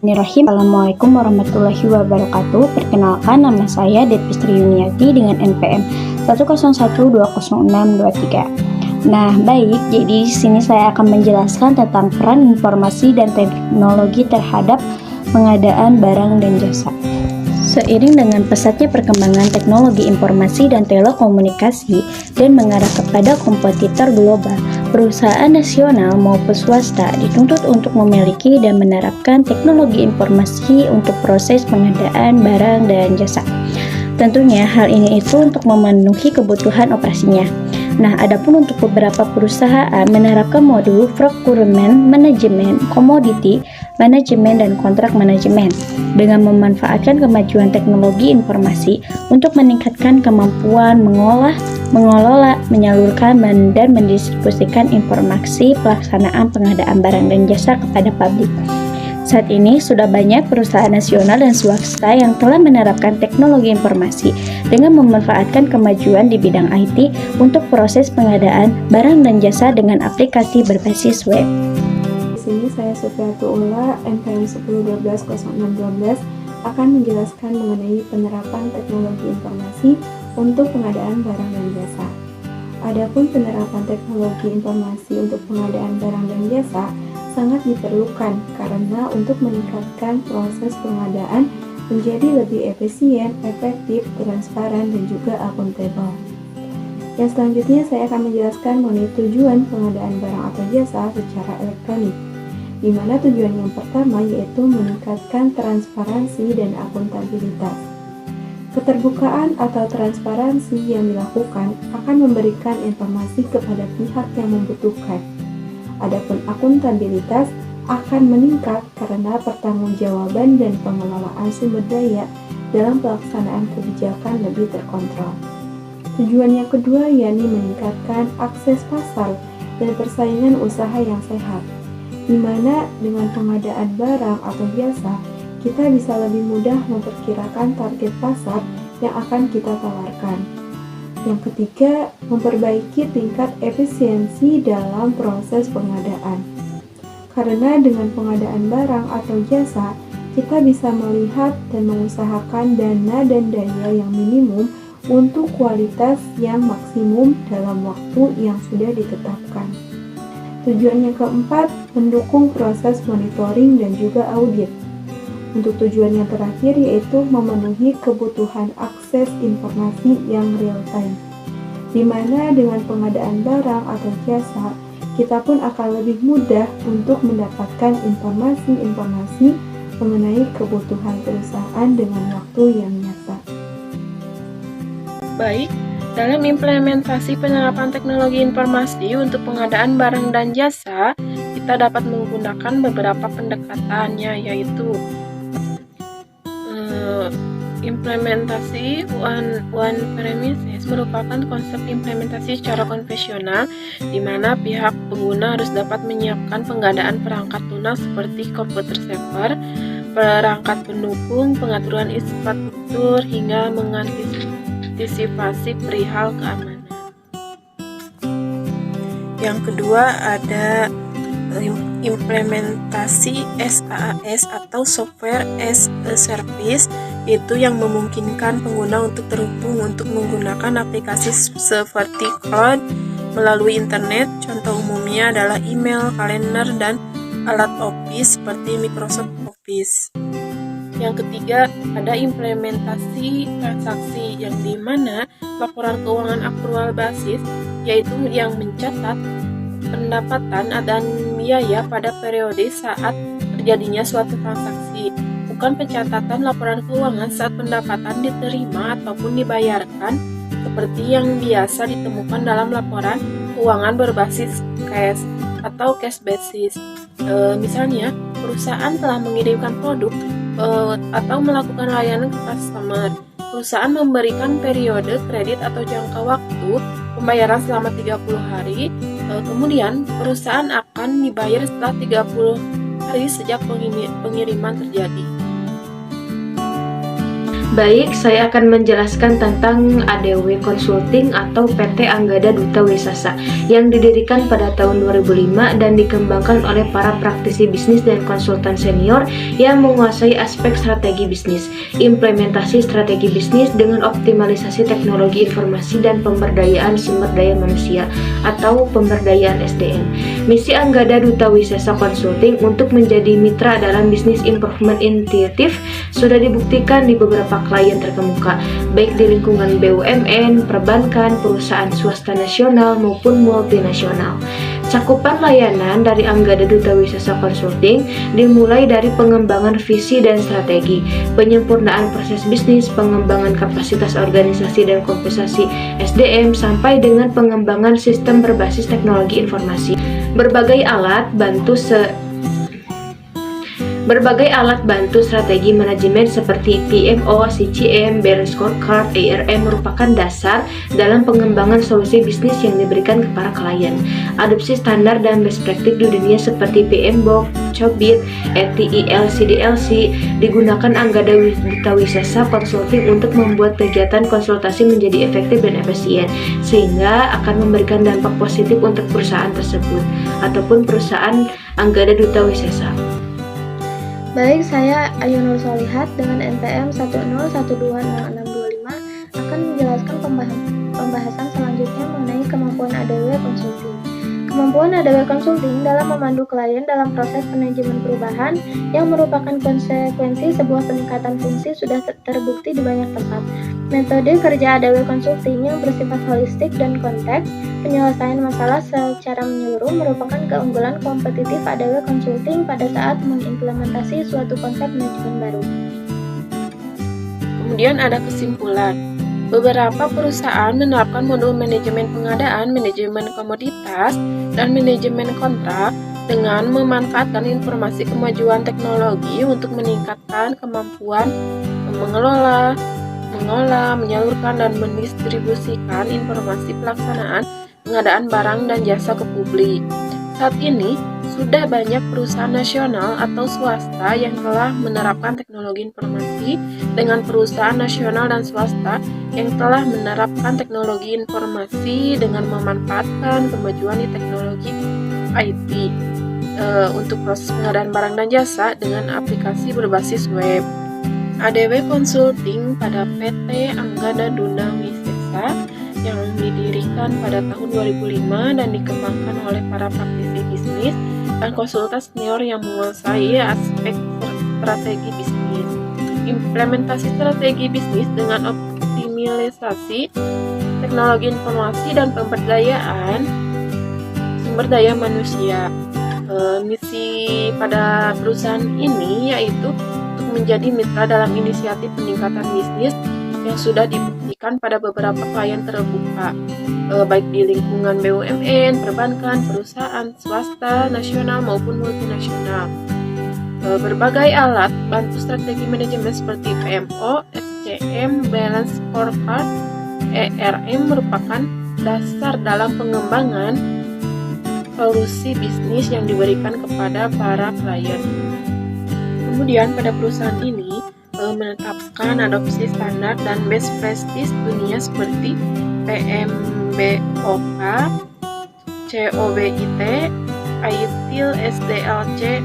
Bismillahirrahmanirrahim. Assalamualaikum warahmatullahi wabarakatuh. Perkenalkan, nama saya Detpistri Yuniati dengan NPM 101206203. Nah, baik. Jadi di sini saya akan menjelaskan tentang peran informasi dan teknologi terhadap pengadaan barang dan jasa. Seiring dengan pesatnya perkembangan teknologi informasi dan telekomunikasi dan mengarah kepada kompetitor global, perusahaan nasional maupun swasta dituntut untuk memiliki dan menerapkan teknologi informasi untuk proses pengadaan barang dan jasa. Tentunya hal ini itu untuk memenuhi kebutuhan operasinya. Nah, adapun untuk beberapa perusahaan menerapkan modul procurement manajemen, commodity manajemen, dan kontrak manajemen dengan memanfaatkan kemajuan teknologi informasi untuk meningkatkan kemampuan mengelola, menyalurkan, dan mendistribusikan informasi pelaksanaan pengadaan barang dan jasa kepada publik. Saat ini sudah banyak perusahaan nasional dan swasta yang telah menerapkan teknologi informasi dengan memanfaatkan kemajuan di bidang IT untuk proses pengadaan barang dan jasa dengan aplikasi berbasis web. Di sini saya Sufiatul-Ula, NPM 10120612 akan menjelaskan mengenai penerapan teknologi informasi untuk pengadaan barang dan jasa. Adapun penerapan teknologi informasi untuk pengadaan barang dan jasa sangat diperlukan karena untuk meningkatkan proses pengadaan menjadi lebih efisien, efektif, transparan, dan juga akuntabel. Yang selanjutnya saya akan menjelaskan mengenai tujuan pengadaan barang atau jasa secara elektronik, di mana tujuan yang pertama yaitu meningkatkan transparansi dan akuntabilitas. Keterbukaan atau transparansi yang dilakukan akan memberikan informasi kepada pihak yang membutuhkan. Adapun akuntabilitas akan meningkat karena pertanggungjawaban dan pengelolaan sumber daya dalam pelaksanaan kebijakan lebih terkontrol. Tujuan yang kedua yakni meningkatkan akses pasar dan persaingan usaha yang sehat, di mana dengan pengadaan barang atau jasa, kita bisa lebih mudah memperkirakan target pasar yang akan kita tawarkan. Yang ketiga, memperbaiki tingkat efisiensi dalam proses pengadaan. Karena dengan pengadaan barang atau jasa, kita bisa melihat dan mengusahakan dana dan daya yang minimum untuk kualitas yang maksimum dalam waktu yang sudah ditetapkan. Tujuan yang keempat, mendukung proses monitoring dan juga audit. Untuk tujuan yang terakhir yaitu memenuhi kebutuhan akses informasi yang real time, di mana dengan pengadaan barang atau jasa, kita pun akan lebih mudah untuk mendapatkan informasi-informasi mengenai kebutuhan perusahaan dengan waktu yang nyata. Baik, dalam implementasi penerapan teknologi informasi untuk pengadaan barang dan jasa, kita dapat menggunakan beberapa pendekatannya, yaitu implementasi one premises merupakan konsep implementasi secara konvensional di mana pihak pengguna harus dapat menyiapkan pengadaan perangkat lunak seperti komputer server, perangkat pendukung, pengaturan infrastruktur, hingga mengantisipasi perihal keamanan. Yang kedua ada implementasi SaaS atau Software as a Service, yaitu yang memungkinkan pengguna untuk terhubung untuk menggunakan aplikasi seperti cloud melalui internet. Contoh umumnya adalah email, kalender, dan alat Office seperti Microsoft Office. Yang ketiga ada implementasi transaksi, yang dimana laporan keuangan aktual basis, yaitu yang mencatat pendapatan dan biaya pada periode saat terjadinya suatu transaksi, bukan pencatatan laporan keuangan saat pendapatan diterima ataupun dibayarkan seperti yang biasa ditemukan dalam laporan keuangan berbasis cash atau cash basis. Misalnya, perusahaan telah mengirimkan produk atau melakukan layanan ke customer. Perusahaan memberikan periode kredit atau jangka waktu pembayaran selama 30 hari, kemudian perusahaan akan dibayar setelah 30 hari sejak pengiriman terjadi. Baik, saya akan menjelaskan tentang ADW Consulting atau PT Anggada Duta Wisasa yang didirikan pada tahun 2005 dan dikembangkan oleh para praktisi bisnis dan konsultan senior yang menguasai aspek strategi bisnis, implementasi strategi bisnis dengan optimalisasi teknologi informasi dan pemberdayaan sumber daya manusia atau pemberdayaan SDM. Misi Anggada Duta Wisasa Consulting untuk menjadi mitra dalam bisnis improvement initiative sudah dibuktikan di beberapa klien terkemuka, baik di lingkungan BUMN, perbankan, perusahaan swasta nasional maupun multinasional. Cakupan layanan dari Anggada Duta Wisasa Consulting dimulai dari pengembangan visi dan strategi, penyempurnaan proses bisnis, pengembangan kapasitas organisasi dan kompensasi SDM, sampai dengan pengembangan sistem berbasis teknologi informasi. Berbagai alat bantu strategi manajemen seperti PMO, CCM, Balance Scorecard, ARM merupakan dasar dalam pengembangan solusi bisnis yang diberikan ke para klien. Adopsi standar dan best practice di dunia seperti PMBOK, COBIT, ETIL, CDLC digunakan Anggada Duta Wisasa Consulting untuk membuat kegiatan konsultasi menjadi efektif dan efisien, sehingga akan memberikan dampak positif untuk perusahaan tersebut ataupun perusahaan Anggada Duta Wisasa. Baik, saya Ayu Nur Solihat dengan NPM 101206625 akan menjelaskan pembahasan selanjutnya mengenai kemampuan ADW Consulting. Kemampuan ADW Consulting dalam memandu klien dalam proses manajemen perubahan yang merupakan konsekuensi sebuah peningkatan fungsi sudah terbukti di banyak tempat. Metode kerja ADW Consulting yang bersifat holistik dan konteks penyelesaian masalah secara menyeluruh merupakan keunggulan kompetitif ADW Consulting pada saat mengimplementasi suatu konsep manajemen baru. Kemudian ada kesimpulan. Beberapa perusahaan menerapkan modul manajemen pengadaan, manajemen komoditas, dan manajemen kontrak dengan memanfaatkan informasi kemajuan teknologi untuk meningkatkan kemampuan mengelola, menyalurkan, dan mendistribusikan informasi pelaksanaan pengadaan barang dan jasa ke publik. Saat ini, sudah banyak perusahaan nasional atau swasta yang telah menerapkan teknologi informasi dengan perusahaan nasional dan swasta yang telah menerapkan teknologi informasi dengan memanfaatkan kemajuan di teknologi IT untuk proses pengadaan barang dan jasa dengan aplikasi berbasis web. ADW Consulting pada PT Anggada Duta Wisesa yang didirikan pada tahun 2005 dan dikembangkan oleh para praktisi bisnis dan konsultan senior yang menguasai aspek strategi bisnis. Implementasi strategi bisnis dengan optimalisasi teknologi informasi dan pemberdayaan sumber daya manusia. Misi pada perusahaan ini yaitu untuk menjadi mitra dalam inisiatif peningkatan bisnis yang sudah dibuktikan pada beberapa klien terbuka, baik di lingkungan BUMN, perbankan, perusahaan swasta nasional maupun multinasional. Berbagai alat bantu strategi manajemen seperti PMO, SCM, Balance Scorecard, ARM merupakan dasar dalam pengembangan solusi bisnis yang diberikan kepada para klien. Kemudian pada perusahaan ini menetapkan adopsi standar dan best practice dunia seperti PMBOK, COBIT, ITIL, SDLC.